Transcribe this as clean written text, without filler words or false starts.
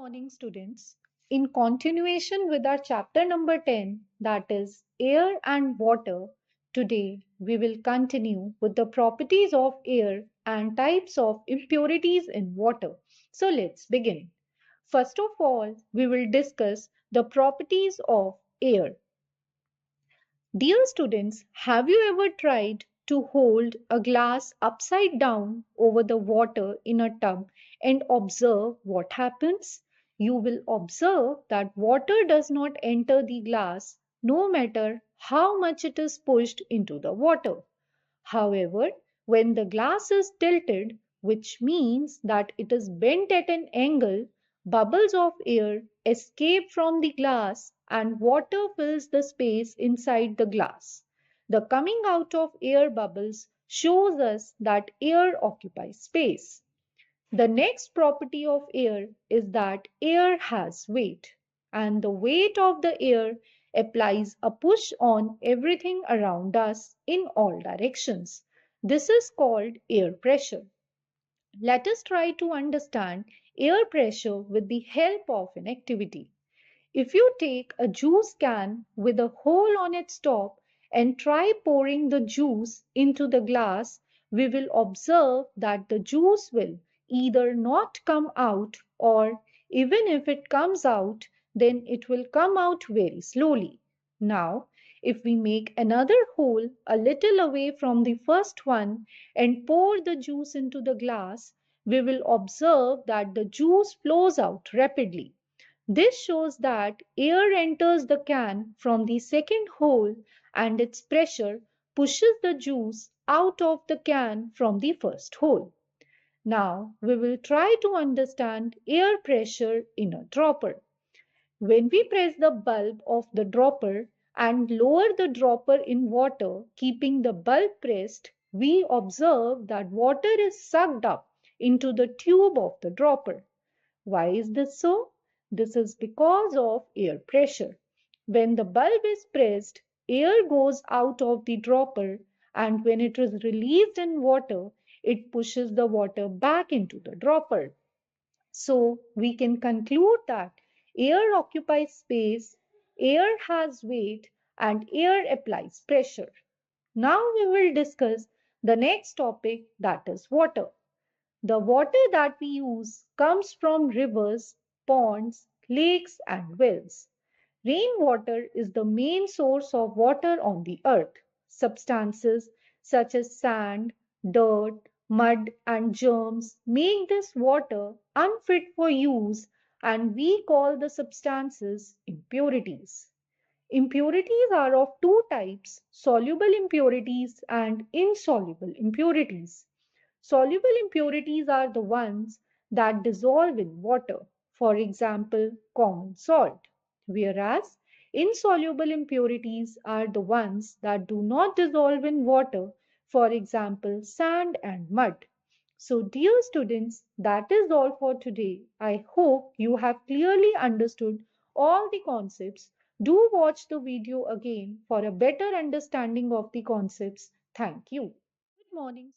Morning, students. In continuation with our chapter number 10, that is air and water, today we will continue with the properties of air and types of impurities in water. So let's begin. First of all, we will discuss the properties of air. Dear students, have you ever tried to hold a glass upside down over the water in a tub and observe what happens? You will observe that water does not enter the glass no matter how much it is pushed into the water. However, when the glass is tilted, which means that it is bent at an angle, bubbles of air escape from the glass and water fills the space inside the glass. The coming out of air bubbles shows us that air occupies space. The next property of air is that air has weight, and the weight of the air applies a push on everything around us in all directions. This is called air pressure. Let us try to understand air pressure with the help of an activity. If you take a juice can with a hole on its top and try pouring the juice into the glass, we will observe that the juice will either not come out, or even if it comes out, then it will come out very slowly. Now, if we make another hole a little away from the first one and pour the juice into the glass, we will observe that the juice flows out rapidly. This shows that air enters the can from the second hole and its pressure pushes the juice out of the can from the first hole. Now we will try to understand air pressure in a dropper. When we press the bulb of the dropper and lower the dropper in water, keeping the bulb pressed, we observe that water is sucked up into the tube of the dropper. Why is this so? This is because of air pressure. When the bulb is pressed, air goes out of the dropper, and when it is released in water, it pushes the water back into the dropper. So we can conclude that air occupies space, air has weight, and air applies pressure. Now we will discuss the next topic, that is water. The water that we use comes from rivers, ponds, lakes, and wells. Rainwater is the main source of water on the earth. Substances such as sand, dirt, mud, and germs make this water unfit for use, and we call the substances impurities. Impurities are of two types: soluble impurities and insoluble impurities. Soluble impurities are the ones that dissolve in water, for example, common salt, whereas insoluble impurities are the ones that do not dissolve in water, for example, sand and mud. So, dear students, that is all for today. I hope you have clearly understood all the concepts. Do watch the video again for a better understanding of the concepts. Thank you. Good morning.